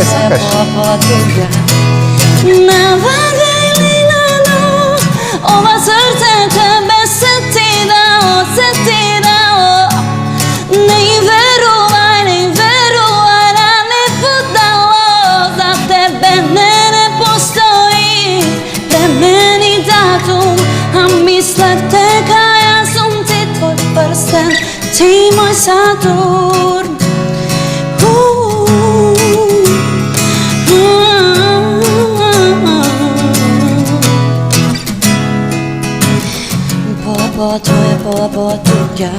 Ке сакаш? Не вади линану, ова срце тебе се ти да осетира. Не верувай да не подало, за тебе не постои премени датум, а мислех дека јас сум ти твој прстен, ти мој Сатурн. Pola tuѓа,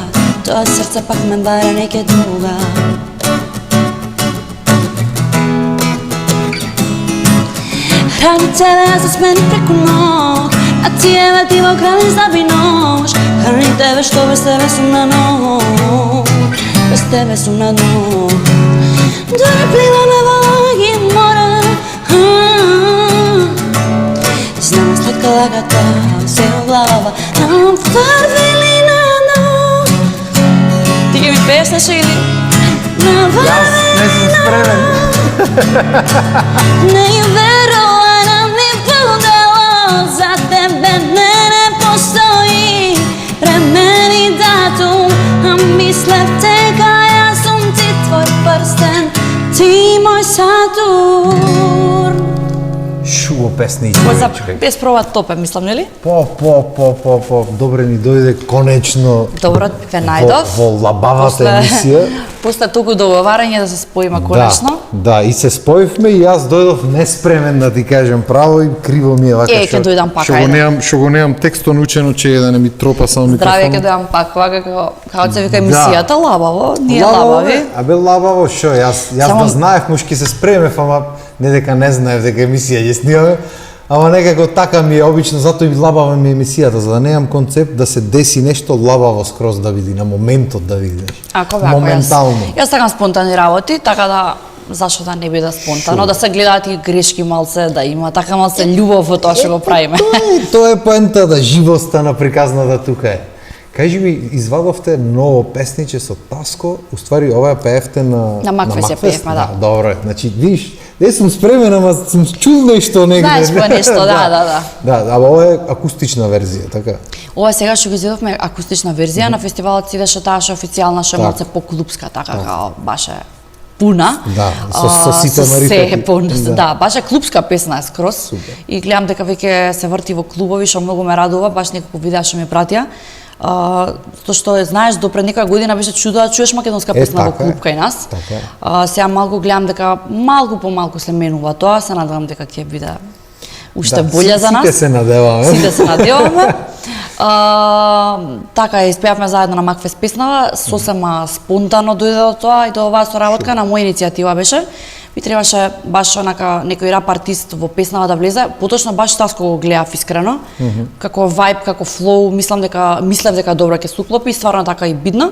тоа срце пак ме бара неке друга. Ради тебе јас да смени преку ног, а ти еве ти во крален слаби нож. Ради тебе што без тебе сум на ног, без тебе сум на дно. Дори пливаме во лаги мора, знам сладка лагата се во глава, нам врви линану. Ти ќе ми пееш нешто или? Јас не сум спремен. Не верувам да ми подало, за тебе не постои премени датум, а мислев дека јас сум ти твој прстен, ти мој Сатурн. Шубо песни За без прова топе, мислам, нели? Добре ни дојде конечно. Добро, ве најдов. Во лабавата емисија. После толку договарање да се споиме конечно. Да, и се споивме и јас дојдов неспремен да ти кажам право и криво ми е вака Ќе дојдам пак, што го немам текстот научено, че да не ми тропа само микрофон. Здраве, ќе дојдам пак, вака како се вика емисијата, лабаво, ние лабави. Абе лабаво, шо, јас да знаев, може ќе се спремев, ама не дека не знаев дека емисија ќе снимаме. Ама некако така ми е обично, затоа и лабава ми емисијата, за да немам концепт да се деси нешто лабаво скроз да види, на моментот да видиш. Ако вако, моментално. Јас сакам спонтани работи, така да зашто да не биде спонтано, да се гледаат и грешки малце, да има така малце љубов во тоа што го правиме. Тоа е поента да живоста на приказната тука е. Кажи ми, извадовте ново песниче со Таско, уствари ова пеевте на Макфест ја пеевме, да. Добро, значи видиш, не сум спремен, ама сум чул нешто негде. Знаеш по нешто, да. Да, ама ова е акустична верзија, така? Ова сега што го изведовме акустична верзија, на фестивалот си беше таа што официјална, што е малце по-клубска, така као баше пуна. Да, со сите маритати. Да, баш е клубска песна скроз. Супер. И гледам дека веќе се врти во клубови, што многу ме радува, баш некако видеа што ми пратија. Тоа што знаеш, до пред некоја година беше чудо да чуеш македонска песна во клуб кај нас. Сега малку гледам дека малку по малку се менува тоа, се надевам дека ќе биде уште боле за нас. Сите се надеваме. Сите се надеваме. Така испеавме заедно на Макфест песнава, сосема спонтано дојде до тоа и до оваа соработка на моја иницијатива беше. Ми требаше баш онака некој рап артист во песнава да влезе, поточно баш Таско го гледав искрено, како вајб, како флоу, мислев дека добро ќе се уклопи и стварно така и бидна.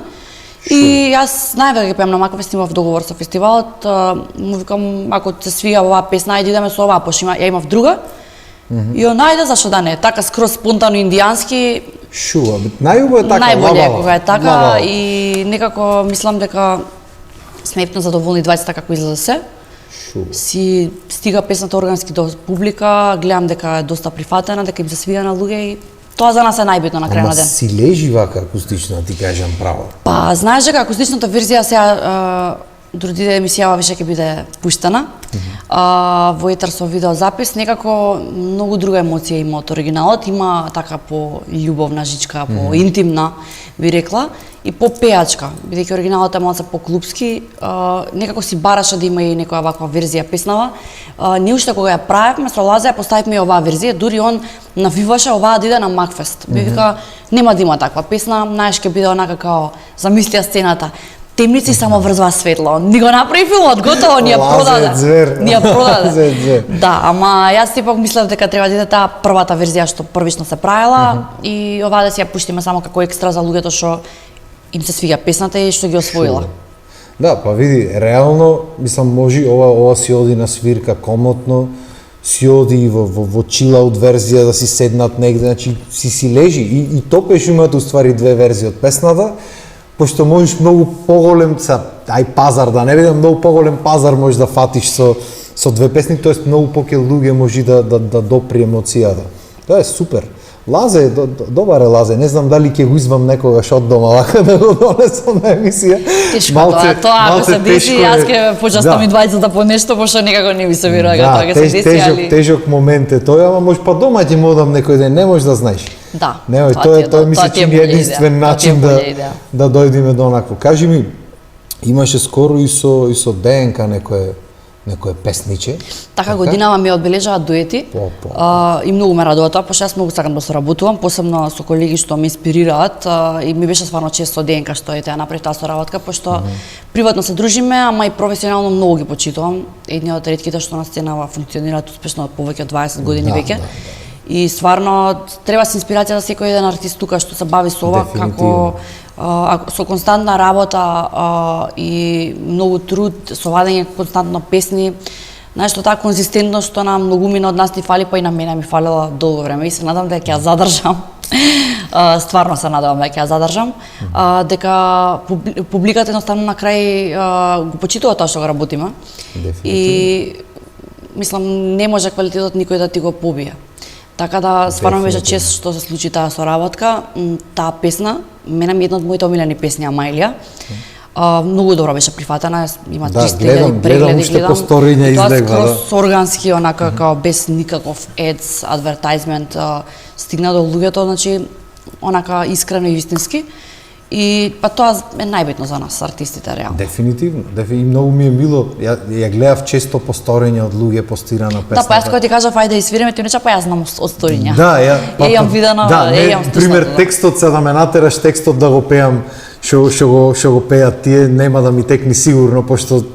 И јас знаев дека ќе пеам на Макфест, имав договор со фестивалот, му викам ако се свија оваа песна, ајде идеме со оваа, пошто ја имав друга. И он најде зашто да не, така скроз спонтано индијански. Шуба, најубаво е така, најболе е кога е така и некако мислам дека сме епно задоволни двајцата како излезе се. Си стига песната органски до публика, гледам дека е доста прифатена, дека им се свија на луѓе и тоа за нас е најбитно на крај на ден. Ама си лежи вака акустична, ти кажам право. Па, знаеш дека акустичната верзија сега дори емисијава више ќе биде пуштена. Во етер со видеозапис, некако многу друга емоција има од оригиналот, има така по љубовна жичка, по интимна, би рекла, и по пеачка, бидејќи оригиналот е малце по-клубски, некако си бараше да има и некоја ваква верзија песнава. Ние уште кога ја правевме со Лаза ја поставивме и оваа верзија, дури он навиваше оваа да иде на Макфест. Би вика нема да има таква песна, знаеш ќе биде онака као замислија сцената. Темници само врзва светло. Ни го направи филмот, готово, ни ја продаде. Да, ама јас сепак мислев дека треба да иде таа првата верзија што првично се правела и оваа да си ја пуштиме само како екстра за луѓето што им се свиѓа песната и што ги освоила. Да, па види, реално, мислам, може ова си оди на свирка комотно, си оди во чилаут верзија да си седнат негде, значи си лежи и топеш имаат уствари две верзии од песната, пошто можеш многу поголем, ај пазар да не биде, многу поголем пазар можеш да фатиш со со две песни, тоест многу поќе луѓе може да допри емоцијата. Тоа е супер. Лазе, добар е Лазе, не знам дали ќе го извам некогаш од дома вака да го донесам на емисија. Тешко тоа, ако се деси, јас ќе почастам и двајцата по нешто, пошто некако не ми се верува тоа ќе се деси, али тежок момент е тој, ама може па дома ќе му одам некој ден, не можеш да знаеш. Да. Не, тоа мисля че е единствен начин да дојдеме до онакво. Кажи ми, имаше скоро и со ДНК некое песниче. Така годинава ми одбележаат дуети. И многу ме радува тоа, пошто јас многу сакам да соработувам, посебно со колеги што ме инспирираат и ми беше стварно чест со ДНК што ја направи таа соработка, пошто приватно се дружиме, ама и професионално многу ги почитувам. Едни од ретките што на сценава функционираат успешно од повеќе од 20 години веќе. И стварно треба се инспирација за секој еден артист тука што се бави со ова, како со константна работа и многу труд, со вадење константно песни, нешто таа конзистентност што на многумина од нас ни фали, па и на мене ми фалела долго време и се надам дека ќе ја задржам. Стварно се надевам дека ќе ја задржам, дека публиката едноставно на крај го почитува тоа што го работиме. И мислам не може квалитетот никој да ти го побие. Така да стварно ми беше чест што се случи таа соработка. Таа песна, мене ми една од моите омилени песни Амајлија. Многу добро беше прифатена, има 300.000 прегледи, гледам сторија излегва. Тоа скроз органски, онака како без никаков ads, advertisement, стигна до луѓето, значи онака искрено и вистински. И па тоа е најбитно за нас артистите реално. Дефинитивно, и многу ми е мило. Ја гледав често повторења од луѓе постирана песна. Да, па јас кога ти кажав ајде свириме, ти рече па јас знам од сториња. Да, ја имам видено, имам стуснато. Пример текстот се да ме натераш текстот да го пеам, што го пеат тие, нема да ми текни сигурно, пошто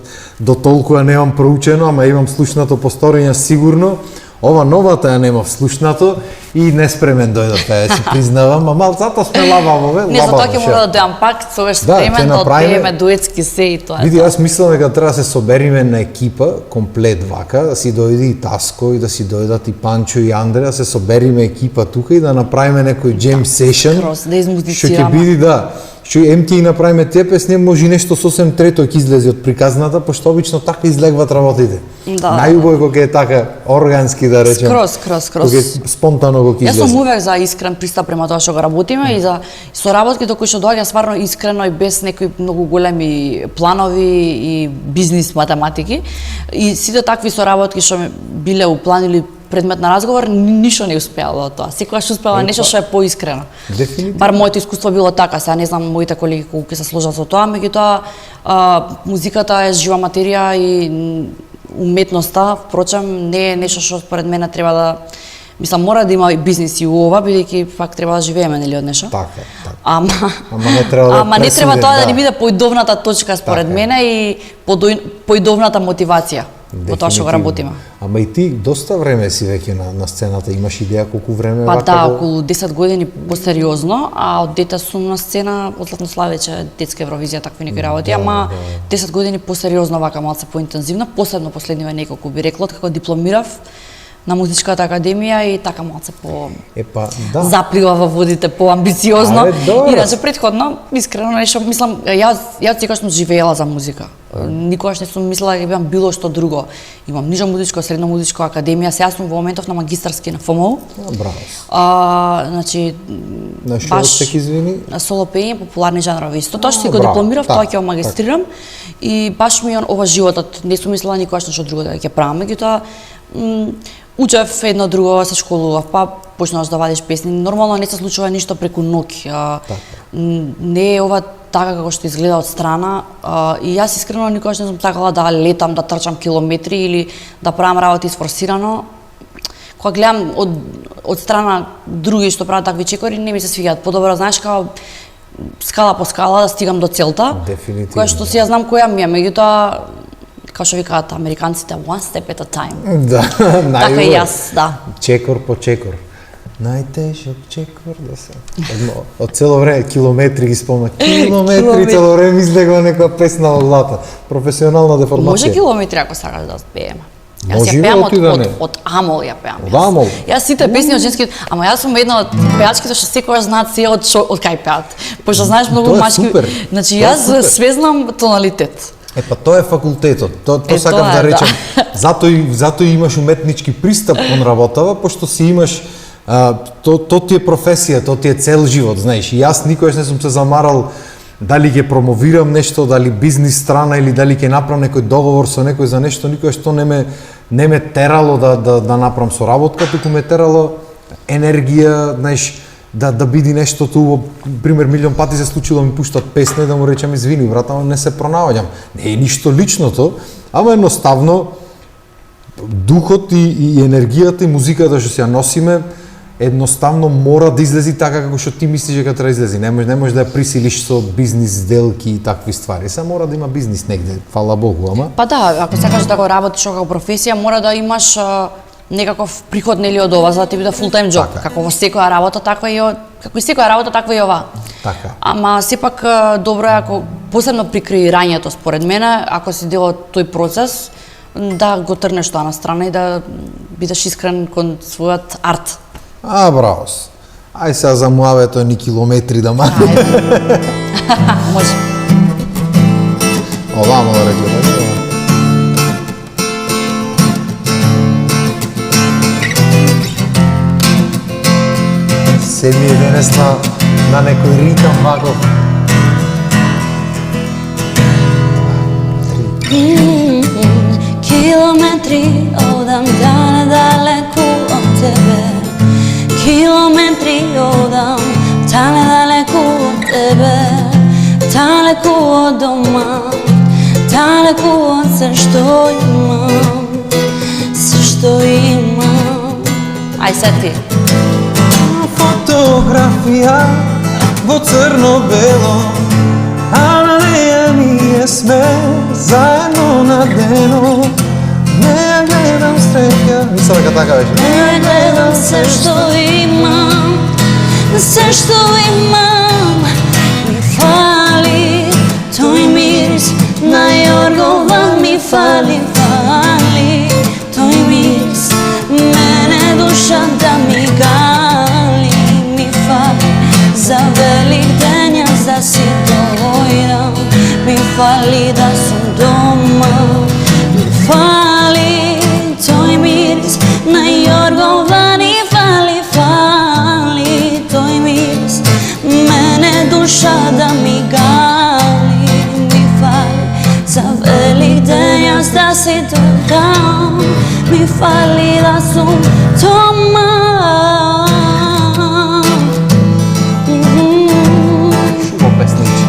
до толку немам проучено, ама имам слушнато посторења сигурно. Ова новата ја немав слушнато и неспремен дојдов, си признавам, ама затоа сме лабавове. Не, за тоа ќе мора да дојам пак, тогаш спремен да одпееме дуетски се и тоа. Види, јас мислам дека треба да се собериме на екипа, комплет вака, да си дојде и Таско и да си дојдат и Панчо и Андре, да се собериме екипа тука и да направиме некој jam session. Да измузицираме. Што ќе биде, да. Што ти направиме тие песни, може нешто сосем трето ќе излезе од приказната, пошто обично така излегваат работите. Најубаво кога е така органски да речем. Скроз. Кога спонтано го ќе излезе. Јас сум увек за искрен пристап према тоа што го работиме и за соработки до кои што доаѓа стварно искрено и без некои многу големи планови и бизнис математики. И сите такви соработки што биле у план или предмет на разговор, ништо не успеало од тоа. Секогаш успеала нешто што е поискрено. Дефинитивно. Бар моето искуство било така, сега не знам моите колеги колку ќе се сложат со тоа, меѓутоа музиката е жива материја и уметноста, впрочем, не е нешто што според мене треба да мора да има бизнис и ова, бидејќи пак треба да живееме нели од нешто. Така. Ама не треба тоа да ни биде поидовната точка според мене и поидовната мотивација во тоа што го работиме. Ама и ти доста време си веќе на сцената, имаш идеја колку време вака? Па да, околу 10 години посериозно, а од дете сум на сцена, од Златнославече, детска Евровизија, такви некои работи, ама 10 години посериозно вака, малце поинтензивно, посебно последниве неколку би рекла, како дипломирав на музичката академија и така малце заплива во водите поамбициозно. Иначе претходно, искрено нешто, мислам, јас секогаш сум живеела за музика. Никогаш не сум мислела дека имам било што друго. Имам нижо музичко, средно музичко академија, сега сум во моментов на магистарски на ФМУ. Браво. Значи на што се извини? Соло пење, популарни жанрови. Тоа што си го дипломирав, тоа ќе го магистрирам и баш ми ова животот. Не сум мислела никогаш нешто друго да ќе правам, меѓутоа учев едно друго, се школував, па почнаваш да вадиш песни. Нормално не се случува ништо преку ноќ. Не е ова така како што изгледа од страна. И јас искрено никогаш не сум сакала да летам, да трчам километри или да правам работи сфорсирано. Кога гледам од страна други што прават такви чекори, не ми се свиѓаат. Подобро, знаеш, како скала по скала да стигам до целта. Дефинитивно. Која што си ја знам која ми е, меѓутоа како што викаат американците, one step at a time. Да, така и јас, да. Чекор по чекор. Најтежок чекор да се. Од цело време километри ги спомна. Километри цело време излегува некоја песна од лата. Професионална деформација. Може километри ако сакаш да пееме. Јас ја пеам од Амол ја пеам. Од Амол. Јас сите песни од женски, ама јас сум една од пеачките што секогаш знаат се од кај пеат. Пошто знаеш многу машки. Значи јас све знам тоналитет. Па тоа е факултетот. Тоа сакам тоа да е, речем. Затоа имаш уметнички пристап кон работава, пошто си имаш то ти е професија, то ти е цел живот, знаеш. И јас никогаш не сум се замарал дали ќе промовирам нешто, дали бизнис страна или дали ќе направам некој договор со некој за нешто, никогаш тоа не ме терало да направам соработка, туку ме терало енергија, знаеш, да биде нешто ту, пример, милион пати се случило ми пуштат песна и да му речам извини брат, ама не се пронаоѓам. Не е ништо личното, ама едноставно духот и енергијата и музиката што се ја носиме едноставно мора да излези така како што ти мислиш дека треба да излези. Не можеш да ја присилиш со бизнис сделки и такви ствари. Се мора да има бизнис негде, фала Богу, ама. Па да, ако сакаш да го работиш како професија, мора да имаш некаков приход нели од ова за да ти биде full time job. Така. Како во секоја работа, така и како и секоја работа, таква и ова. Така. Ама сепак добро е ако посебно при креирањето според мене, ако си дел од тој процес, да го трнеш тоа на страна и да бидеш искрен кон својот арт. Браво. Ај сега за муавето ни километри да мани. Може. Овамо да рече. Се ми е денес на некој ритам ваков. Километри одам далеку од тебе. Километри одам далеку од тебе. Далеку од дома. Далеку од се што имам. Се што имам. Ај се ти. Фотографија во црно-бело, а на неја ние сме заедно на дено. Не ја гледам среќа. Мислам дека така беше. Не ја гледам се што имам, се што имам. Ми фали тој мирис на јоргова, ми фали тој мирис. Мене душа да ми гали, ми фали за велик ден јас да си дојдам. Ми фали да сум дома, ми фали тој мирис на јоргова, ни фали тој мирис. Мене душа да ми гали, ми фали за велик ден јас да си дојдам. Mi fali da sum doма. Шумо песниче.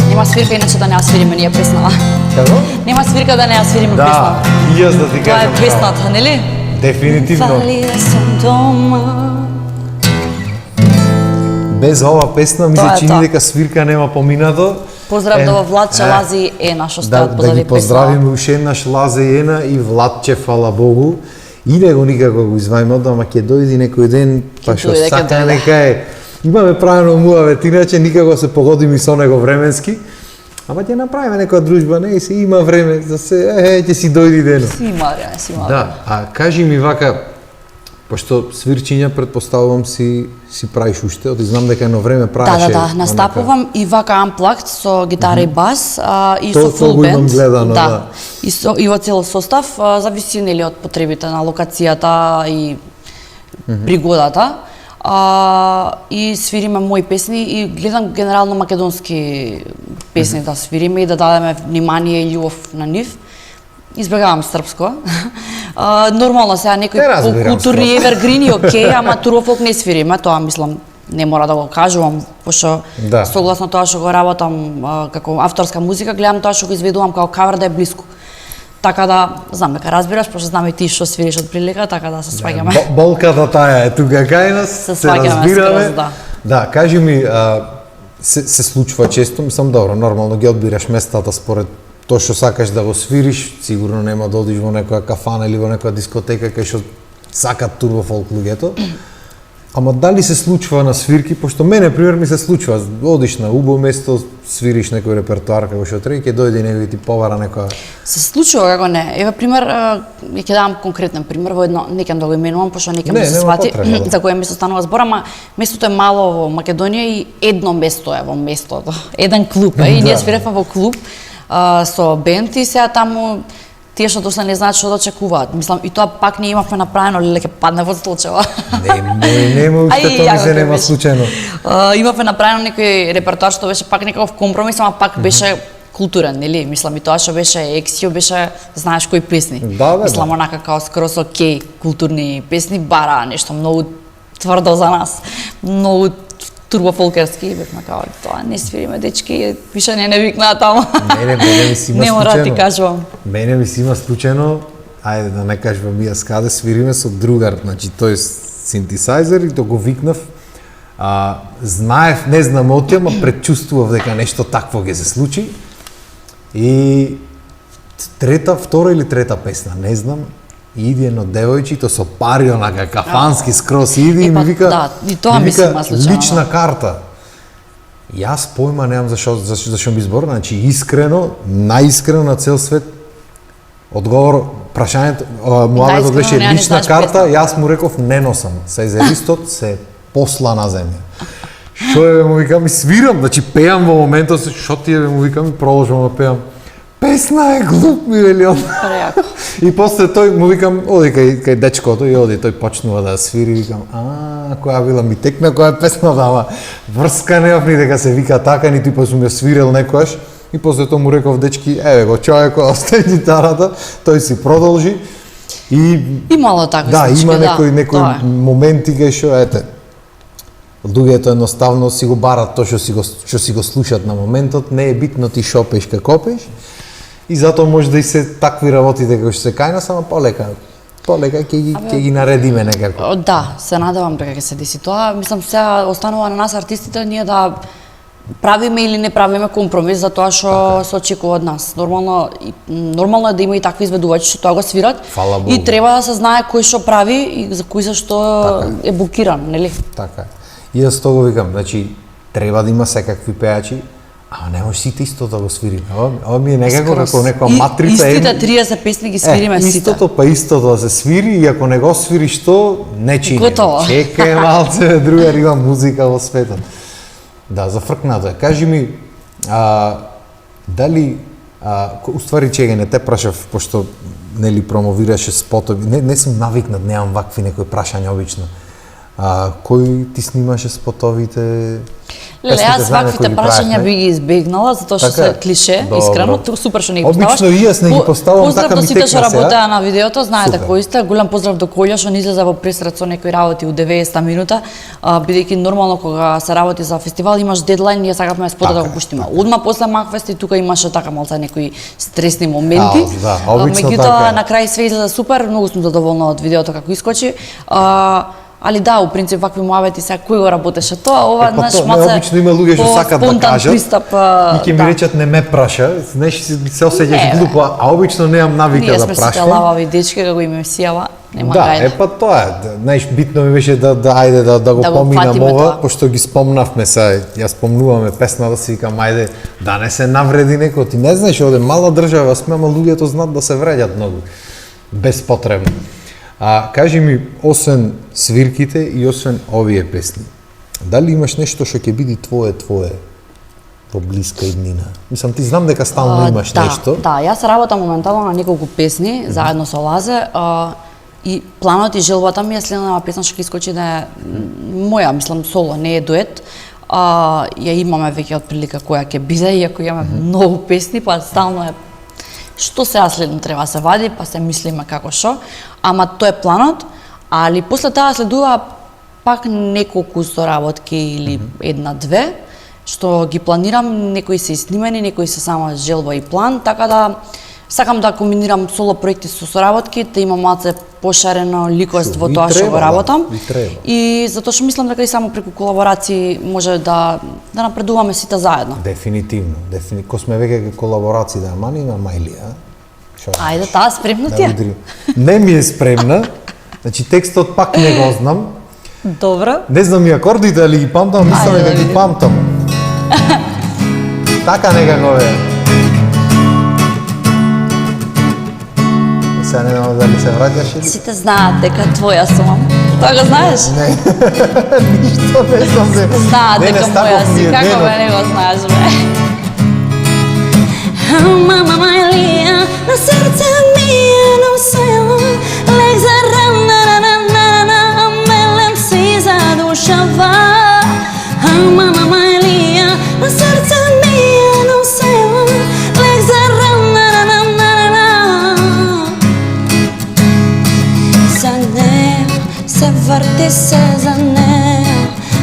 Нема свирка иначе да не ја свириме ние песнава. Како? Нема свирка да не ја свириме песнава. Да, и јас да ти Тоа кажам. е песната, нели? Дефинитивно. Фали да сум дома. Без ова песна ми Тоа се е чини тоа. дека свирка нема поминато. Поздрав до Владче, Лази и Ена што Да стојат позади ги поздравиме уште еднаш Лазе и Ена и Владче, фала Богу. И него никако го извајме, ама ќе дојди некој ден, па Ќе што дојде, ќе сака дојде. нека е. Имаме правено муавет, иначе никако се погодиме со него временски. Ама ќе направиме некоја дружба, не, се има време, за се, ќе си дојди денот. Си има време, си има време. Да, а кажи ми вака, пошто свирчиња предпоставувам си правиш уште, оти знам дека едно време правеше. Да, настапувам и вака unplugged со гитара и бас и То- со тоа full го имам band. гледано, да. И во цел состав, зависи нели од потребите на локацијата и пригодата. И свириме мои песни и гледам генерално македонски песни да свириме и да дадеме внимание и љубов на нив. Избегавам српско. Нормално сега некои Те разбирам културни евергрини, окей, ама турофолк не свириме, тоа мислам не мора да го кажувам, пошто Да. согласно тоа што го работам како авторска музика, гледам тоа што го изведувам како кавер да е блиску. Така да, знам дека разбираш, пошто знам и ти што свириш од прилика, така да се сваѓаме. Болката таа е тука кај нас, Се се сваѓаме разбираме. скроз, да. Да, кажи ми, се случува често, мислам добро, нормално ги одбираш местата според тоа што сакаш да го свириш, сигурно нема да одиш во некоја кафана или во некоја дискотека кај што сакат турбо фолк луѓето. Ама дали се случува на свирки, пошто мене, пример, ми се случува, одиш на убаво место, свириш некој репертоар како што треба, ќе дојде некој ти повара некоја. Се случува како не. Еве пример, ќе дадам конкретен пример во едно, не ќе да го именувам пошто не ќе Не, да се нема свати потреба, да. за кое место станува збор, ама местото е мало во Македонија и едно место е во местото. Еден клуб е и ние Да. свиревме во клуб со бенд и сега таму тие што дошле не знаат што да очекуваат. Мислам и тоа пак не имавме направено, леле ќе падне во случајва. Нема уште Ај, тоа ми јако се ќе нема беше. случајно. Имавме направено некој репертоар што беше пак некаков компромис, ама пак беше културен, нели? Мислам и тоа што беше Ексио беше знаеш кои песни. Да, бе, Мислам да. онака као скрос окей културни песни, бара нешто многу тврдо за нас. Многу турбофолкерски и бевме као тоа не свириме дечки, више не викнаа таму. Мене ми си има Не мора да ти случајно. кажувам. Мене ми си има случајно, ајде да не кажувам јас каде свириме со другар, значи тој синтесайзер и то го викнав. Знаев, не знам од ама предчувствував дека нешто такво ќе се случи. И втора или трета песна, не знам, иди едно девојче, то со пари онака кафански скрос иди и Епа, ми вика, да, и тоа ми се има случајно, лична да. карта. Јас појма немам зашо би зборам, значи искрено, најискрено на цел свет одговор прашањето муабетот Најискрено, беше неа не лична знаеш карта, песна. јас му реков не носам. Сајзеристот се посла на земја. Што е, му викам, и свирам, значи пеам во моментот, што ти е, му викам, и продолжувам да пеам. Песна е глуп, ми вели он. Прејако. И после тој му викам, оди кај дечкото и оди, тој почнува да свири, викам, која била ми текна, која песна дава. Врска немав ни дека се вика така, ниту па сум ја свирел некојаш. И после тоа му реков, дечки, еве го човекот, остави гитарата, тој си продолжи. И Имало такви да, случаи, има да, тоа некои е. моменти кај што ете луѓето едноставно си го барат тоа што си го слушат на моментот, не е битно ти што пееш како пееш. И затоа може да и се такви работите како што се кај нас, ама полека ќе ги наредиме некако. Да, се надевам дека ќе се деси тоа. Мислам сега останува на нас артистите ние да правиме или не правиме компромис за тоа што се очекува од нас. Нормално е да има и такви изведувачи што тоа го свират. Фала Богу. И треба да се знае кој што прави и за кој за што е блокиран, нели? Така е. И јас тоа го викам, значи треба да има секакви пеачи, ама не може сите исто да го свириме. Ова ми е некако Скрос. како некоја матрица. Истите 30 песни ги свириме сите. Истото па истото да се свири и ако не го свириш то, не чини. Готово. Чекај малце, другар има музика во светот. Да, зафркнато е. Кажи ми, дали, уствари чега не те прашав, пошто нели промовираше спотови, не сум навикнат, немам вакви некои прашања обично. Кој ти снимаше спотовите? Леле, песните јас за кои ваквите ги прашања правевме? би ги избегнала, затоа што Така се е? клише, Добро. искрено, туку супер што не ги поставаш. Обично и јас не ги поставам, Поздрав така до ми сите текна што сега. работеа на видеото, знаете Супер. кои сте. Голем поздрав до Колја што ни излезе во пресред со некои работи у 90 минута, бидејќи нормално кога се работи за фестивал имаш дедлајн, ние сакавме спота да Така го е, пуштиме. Одма после Макфест и тука имаше така малце некои стресни моменти. Да, обично Меѓутоа така е. на крај све излезе супер, многу сум задоволна од видеото како искочи. Али да, у принцип вакви муабети сега кој го работеше тоа, ова Па знаеш тоа, малце. обично има луѓе што сакат да спонтан кажат. пристап, И ќе ми да. речат не ме праша, знаеш се осеќаш Не, глупо, а обично немам навика Ние да сме сите прашам. лавави дечки како им сијава, нема Да, гајде. па тоа е. Знаеш, битно ми беше да ајде да го Да го поминам фатиме ова, тоа. пошто ги спомнавме сега, ја спомнуваме песна да си викам ајде да не се навреди некој. Ти не знаеш, оде мала држава сме, ама луѓето знаат да се вреѓат многу. Безпотребно. Кажи ми, освен свирките и освен овие песни, дали имаш нешто што ќе биде твое во блиска иднина? Мислам, ти знам дека стално имаш да, нешто. Да, јас работам моментално на неколку песни заедно со Лазе. И планот и желбата ми е следната песна што ќе искочи да е моја, мислам соло, не е дует. Ја имаме веќе од прилика која ќе биде, иако имаме многу песни, па стално е што сега следно треба да се вади, па се мислиме како што, ама тоа е планот, али после тоа следува пак неколку соработки или една-две, што ги планирам, некои се снимени, некои се само желба и план, така да сакам да комбинирам соло проекти со соработки, да имам малце пошарено ликост во И тоа што треба, го работам. да, и треба. И затоа што мислам дека и само преку колаборации може да напредуваме сите заедно. Дефинитивно. Ко сме веќе колаборации да мани на Мајлија. Ајде, спремна ти Да е? удри. Не ми е спремна. Значи текстот пак не го знам. Добро. Не знам и акордите, али ги памтам, мислам Ајде дека да ги видим. памтам. Така некако е. Сега не знам дали се враќаш или... Сите знаат дека твоја сум. Тоа го знаеш? Не, ништо не знам се. Знаат дека Денес моја таков ми си, е како денот. бе не го знаеш бе. Мама Мајлија, на срце ми е носела, лек за рана, а мелем си задушава. Мама Мајлија, на срце ми е носела, лек за рана, за неја се врти се за неја,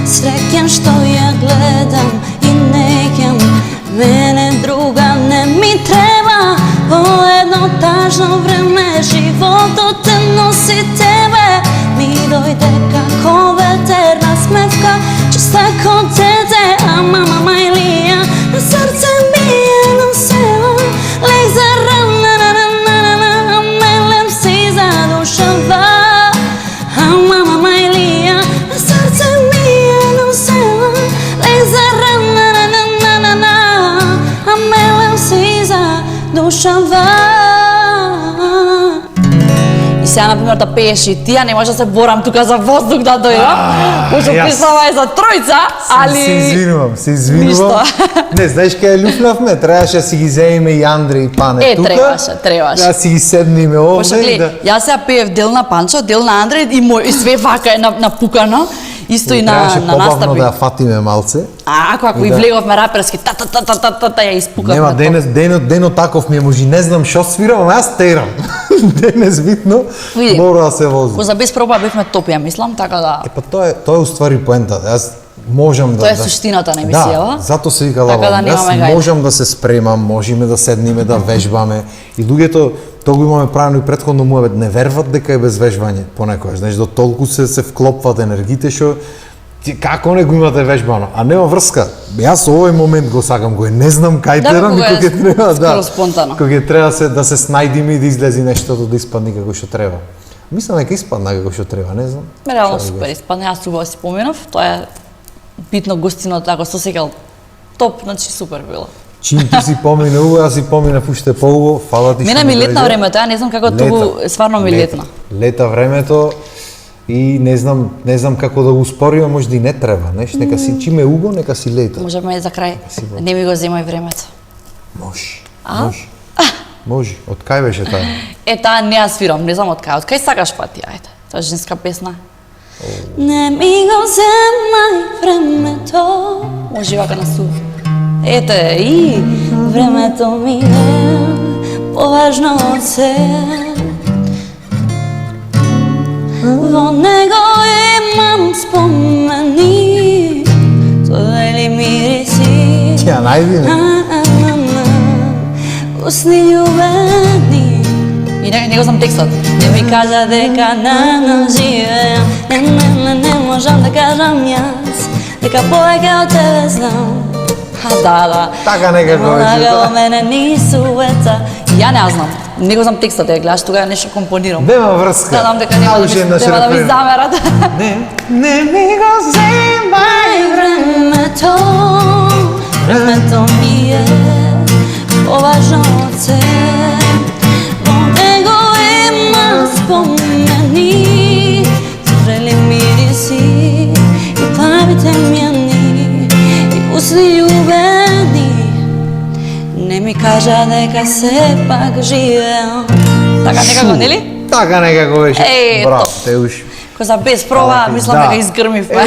среќен што ја гледам и неќам, мене друга не ми треба. По едно тажно време животот те носи тебе, ми дојде како ветер насмевка, чиста ко дете. А мама Мајлија, на срце ми е носела, лек за рана, а мелем си задушава. А мама Мајлија, на срце ми е носела, лек за рана, а мелем си задушава. И сега, например, да пееш и ти, а не може да се борам тука за воздух да дојдам. Пошто јас. писава е за тројца, али... Се извинувам. Ништо. Не, знаеш кај люфнавме, требаше да си ги земеме и Андре и Пане Е, тука. требаше. Да си ги седниме Пошто овде и да... гледај, јас сега пеев дел на Панчо, дел на Андре и мој и све вака е напукано. Исто и на Требаше побавно настапи. да ја фатиме малце. Ако И и да. влеговме раперски, та ја испукавме. Нема, тоа. денот таков ми е, може не знам што свирам, ама јас терам. Денес битно, Види. мора да се вози. Ко за без проба бевме топ, ја мислам, така да... Па тоа е уствари поентата. Јас можам да... Тоа е суштината на емисијава. Да, зато се вика Така да лабав. немаме Јас гајда. можам да се спремам, можеме да седниме, да вежбаме. И луѓето, тоа го имаме правено и претходно муавет, не верват дека е без вежбање понекогаш. Знаеш, до толку се вклопват енергите што како не го имате вежбано, а нема врска. Јас овој момент го сакам, го не знам кај Да, терам и кога е кога ќе треба, скоро спонтано. Кога ќе треба да се снајдиме и да излези нештото да испадне како што треба. Мислам дека испадна како што треба, не знам. Реално Шо да супер го- испадна, јас убаво си поминав, тоа е битно гостиното, ако се сеќал топ, значи супер било. Чим ти си помина убаво, јас си поминав уште поубаво, фала ти што Мене ми летна дојде. времето, ја не знам како туку стварно ми летна. Лета времето и не знам како да го успориме, може да и не треба, знаеш, нека си чим е убаво, нека си лета. Можеме за крај, Сигурно. не ми го земај времето. Може. А? Може. Може. Од кај беше таа? Е, таа не ја свирам, не знам од кај сакаш пати, ајде. Тоа е женска песна. Не ми го земај времето. Може вака на сув. Ете, и времето ми е поважно од се. Во него имам спомени, додели мириси. Ја најди не. Усни љубени. И не го знам текстот. Не ми кажа дека на живеам. Не можам да кажам јас дека повеќе од тебе знам. Да. Така некако беше, Помагала да. мене ни суета. Ја не ја знам. Не го знам текстот, ја гледаш тога нешто компонирам. Нема врска. Да, знам дека нема Уште еднаш да ми рефрен. замерат. Не ми го земај. Времето ми е поважно од се. Во него има спомени, зрели мириси и памите мјани и усни љубени. Не ми кажа дека сепак живеам. Така некако, нели? Така некако беше. Е, Браво, то. те уш. Кој за без проба, мислам дека изгрмивме.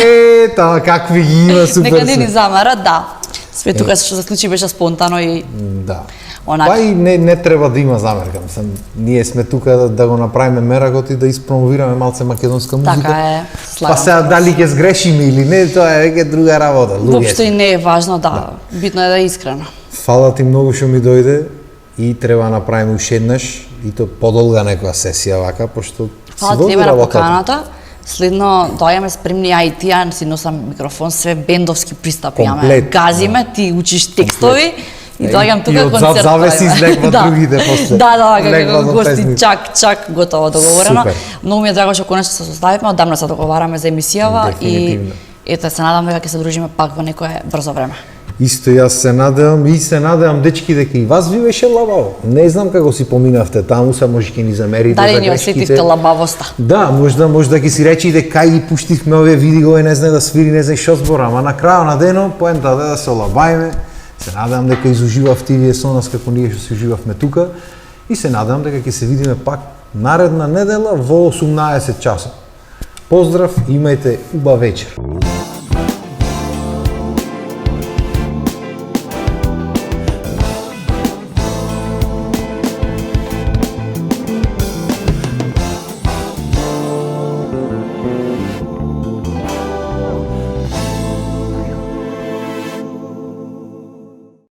Таа какви ги има, супер Нека не се. ни замара, да. Све тука што се случи беше спонтано и Да. Онака. Па и не треба да има замерка, мислам, ние сме тука да го направиме меракот и да испромовираме малце македонска музика. така е, слагам. Па сега дали ќе сгрешиме или не, тоа е веќе друга работа. Воопшто и не е важно, да. Битно е да е искрено. Фала ти многу што ми дојде и треба да направиме уште еднаш и то подолга некоја сесија вака, пошто Фала си ти води тебе на работата. поканата. Следно дојаме спремни, а и ти ја си носам микрофон, све бендовски пристапи имаме. Комплет, Газиме, ти учиш текстови И доаѓам тука и од концерт. зад завеси излегват Да. другите после. Да, Легват како од гости, песни. чак, готово договорено. Супер. Многу ми е драго што конечно се составивме, одамна се договараме за емисијава и Дефинитивно. ете се надам дека ќе се дружиме пак во некое брзо време. Исто јас се надевам и се надевам дечки дека и вас ви беше лабаво. Не знам како си поминавте таму, се може ќе ни замерите Дали за ни грешките. осетивте лабавоста? Да, може да ќе си речите кај ги пуштивме овие видео и не знае да свири, не знае што збора, ама на крајот на денот поентата е да се лабајме. Се надевам дека изуживавте и вие со нас како ние што се уживавме тука и се надевам дека ќе се видиме пак наредна недела во 18 часот. Поздрав, имајте убав вечер.